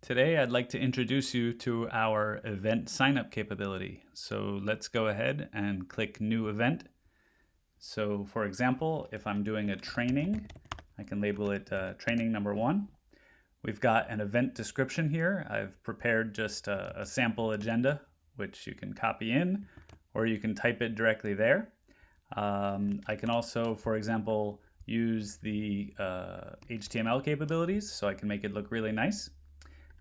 Today, I'd like to introduce you to our event signup capability. So let's go ahead and click New Event. So for example, if I'm doing a training, I can label it training number 1. We've got an event description here. I've prepared just a sample agenda, which you can copy in, or you can type it directly there. I can also, for example, use the HTML capabilities, so I can make it look really nice.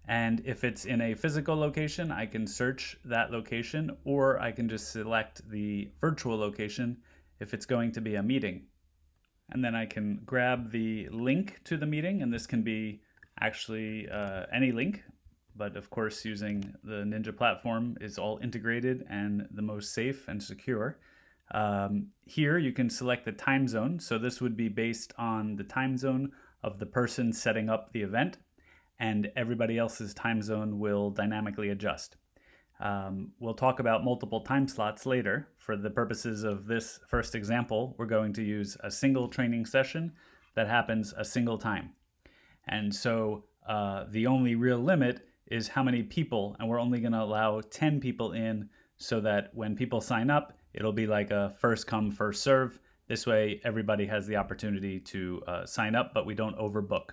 And if it's in a physical location, I can search that location, or I can just select the virtual location if it's going to be a meeting. And then I can grab the link to the meeting, and this can be actually any link, but of course using the Nynja platform is all integrated and the most safe and secure. Here you can select the time zone, so this would be based on the time zone of the person setting up the event, and everybody else's time zone will dynamically adjust. We'll talk about multiple time slots later. For the purposes of this first example, we're going to use a single training session that happens a single time. And so the only real limit is how many people, and we're only going to allow 10 people in so that when people sign up, it'll be like a first come, first serve. This way, everybody has the opportunity to sign up, but we don't overbook.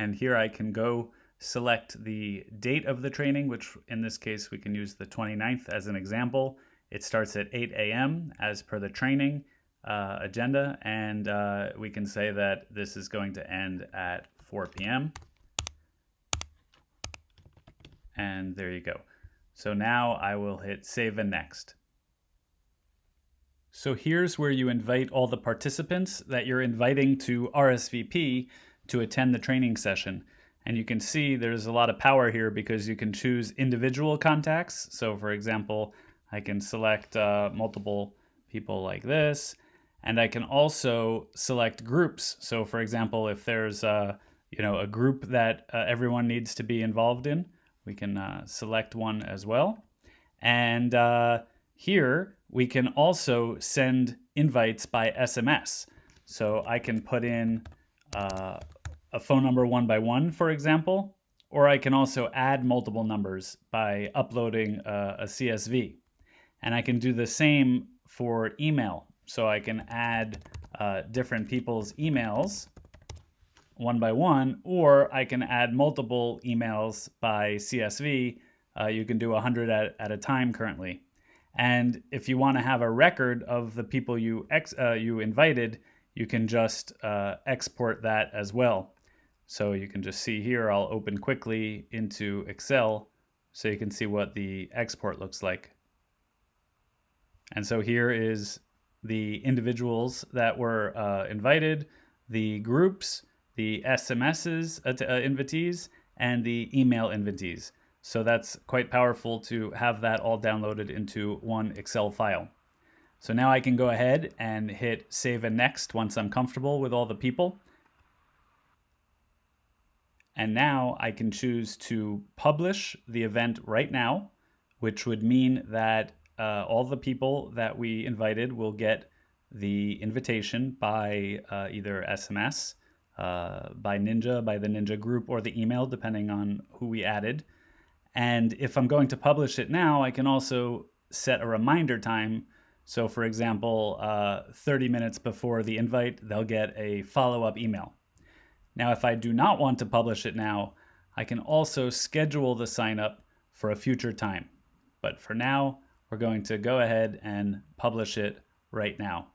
And here I can go select the date of the training, which in this case, we can use the 29th as an example. It starts at 8 a.m. as per the training agenda. And we can say that this is going to end at 4 p.m. And there you go. So now I will hit Save and Next. So here's where you invite all the participants that you're inviting to RSVP to attend the training session. And you can see there's a lot of power here because you can choose individual contacts. So for example, I can select multiple people like this, and I can also select groups. So for example, if there's a group that everyone needs to be involved in, we can select one as well. And here we can also send invites by SMS. So I can put in a phone number 1 by 1, for example, or I can also add multiple numbers by uploading a CSV. And I can do the same for email. So I can add different people's emails 1 by 1, or I can add multiple emails by CSV. You can do 100 at a time currently. And if you want to have a record of the people you invited, you can just export that as well. So you can just see here, I'll open quickly into Excel so you can see what the export looks like. And so here is the individuals that were invited, the groups, the SMSs, invitees, and the email invitees. So that's quite powerful to have that all downloaded into one Excel file. So now I can go ahead and hit Save and Next once I'm comfortable with all the people. And now I can choose to publish the event right now, which would mean that all the people that we invited will get the invitation by either SMS, by Nynja, by the Nynja group, or the email, depending on who we added. And if I'm going to publish it now, I can also set a reminder time. So for example, 30 minutes before the invite, they'll get a follow-up email. Now, if I do not want to publish it now, I can also schedule the sign up for a future time. But for now, we're going to go ahead and publish it right now.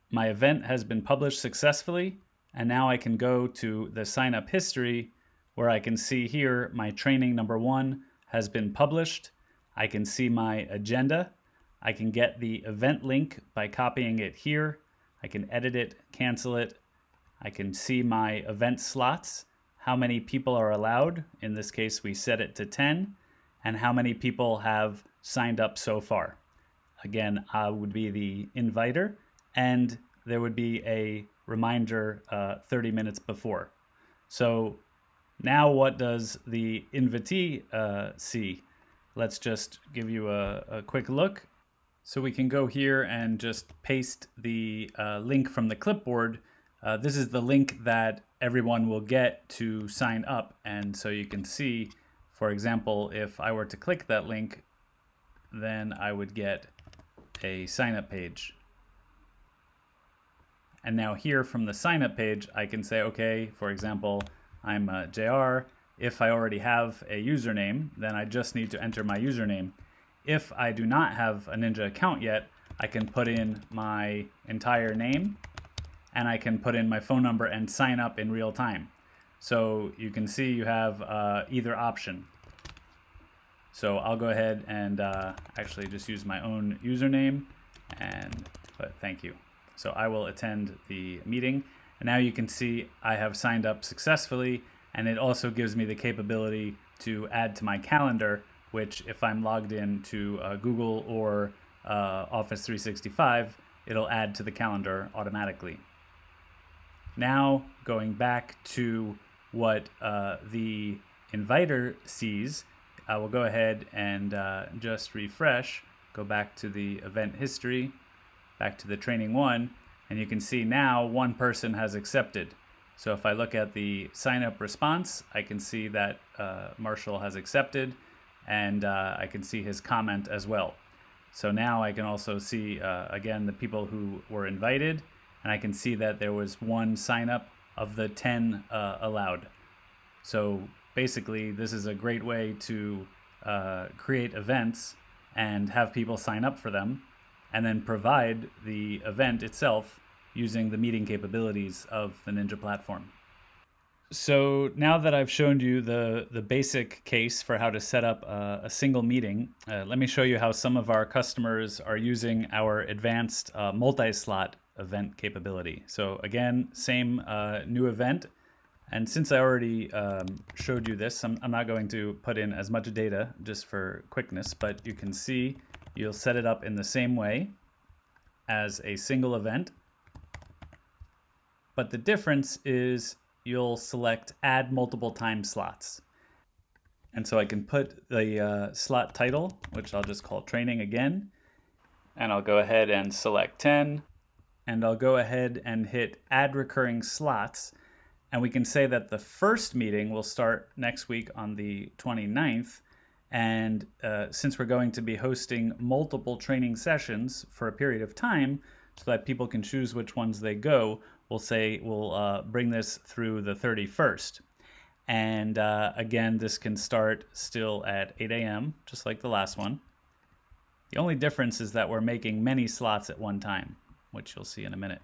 My event has been published successfully, and now I can go to the sign up history where I can see here my training number 1 has been published. I can see my agenda. I can get the event link by copying it here. I can edit it, cancel it. I can see my event slots, how many people are allowed. In this case, we set it to 10, and how many people have signed up so far. Again, I would be the inviter, and there would be a reminder 30 minutes before. So now what does the invitee see? Let's just give you a quick look. So we can go here and just paste the link from the clipboard This is the link that everyone will get to sign up. And so you can see, for example, if I were to click that link, then I would get a sign up page. And now here from the sign up page, I can say, okay, for example, I'm JR. If I already have a username, then I just need to enter my username. If I do not have a Nynja account yet, I can put in my entire name, and I can put in my phone number and sign up in real time. So you can see you have either option. So I'll go ahead and actually just use my own username and put thank you. So I will attend the meeting. And now you can see I have signed up successfully, and it also gives me the capability to add to my calendar, which if I'm logged in to Google or Office 365, it'll add to the calendar automatically. Now going back to what the inviter sees, I will go ahead and just refresh, go back to the event history, back to the training one, and you can see now one person has accepted. So if I look at the sign up response, I can see that Marshall has accepted, and I can see his comment as well. So now I can also see, again, the people who were invited, and I can see that there was one sign up of the 10 allowed. So basically, this is a great way to create events and have people sign up for them, and then provide the event itself using the meeting capabilities of the Nynja platform. So now that I've shown you the basic case for how to set up a single meeting, let me show you how some of our customers are using our advanced multi-slot event capability. So again, same new event. And since I already showed you this, I'm not going to put in as much data just for quickness, but you can see you'll set it up in the same way as a single event. But the difference is you'll select add multiple time slots. And so I can put the slot title, which I'll just call training again, and I'll go ahead and select 10, and I'll go ahead and hit add recurring slots. And we can say that the first meeting will start next week on the 29th. And since we're going to be hosting multiple training sessions for a period of time so that people can choose which ones they go, we'll say we'll bring this through the 31st. And again, this can start still at 8 a.m., just like the last one. The only difference is that we're making many slots at one time, which you'll see in a minute.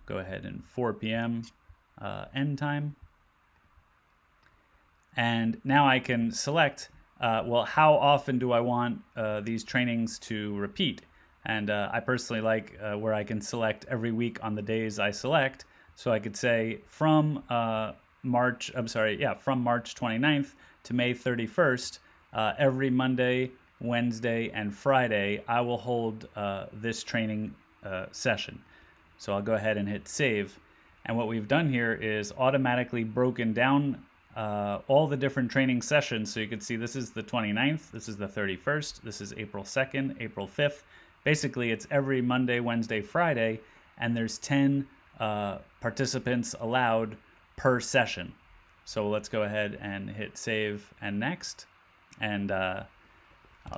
Go ahead and 4 p.m. End time. And now I can select, well, how often do I want these trainings to repeat? And I personally like where I can select every week on the days I select. So I could say from March 29th to May 31st, every Monday, Wednesday, and Friday, I will hold this training session. So I'll go ahead and hit save. And what we've done here is automatically broken down all the different training sessions. So you can see this is the 29th, this is the 31st, this is April 2nd, April 5th. Basically, it's every Monday, Wednesday, Friday, and there's 10 participants allowed per session. So let's go ahead and hit save and next. And I'll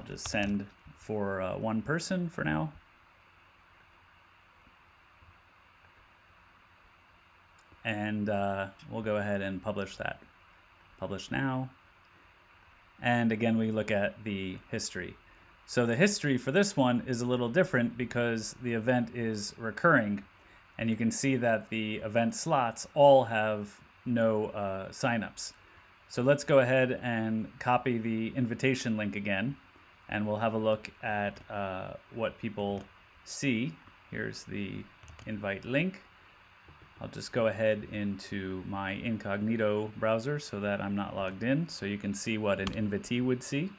just send for one person for now. And we'll go ahead and publish that. Publish now. And again, we look at the history. So the history for this one is a little different because the event is recurring. And you can see that the event slots all have no signups. So let's go ahead and copy the invitation link again. And we'll have a look at what people see. Here's the invite link. I'll just go ahead into my incognito browser so that I'm not logged in, so you can see what an invitee would see.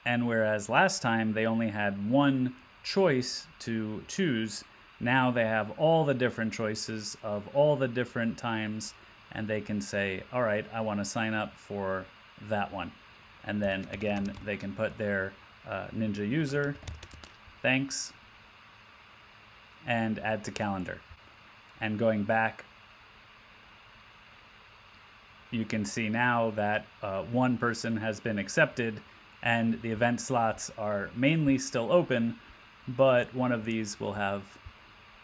And whereas last time they only had one choice to choose, now they have all the different choices of all the different times, and they can say, all right, I want to sign up for that one. And then again, they can put their Nynja user, thanks, and add to calendar. And going back, you can see now that one person has been accepted and the event slots are mainly still open, but one of these will have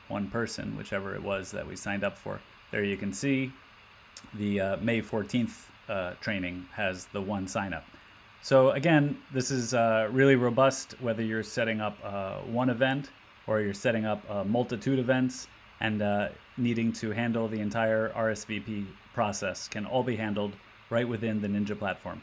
one person, whichever it was that we signed up for. There you can see the May 14th training has the one sign up. So again, this is really robust, whether you're setting up one event or you're setting up a multitude events, and needing to handle the entire RSVP process can all be handled right within the Nynja platform.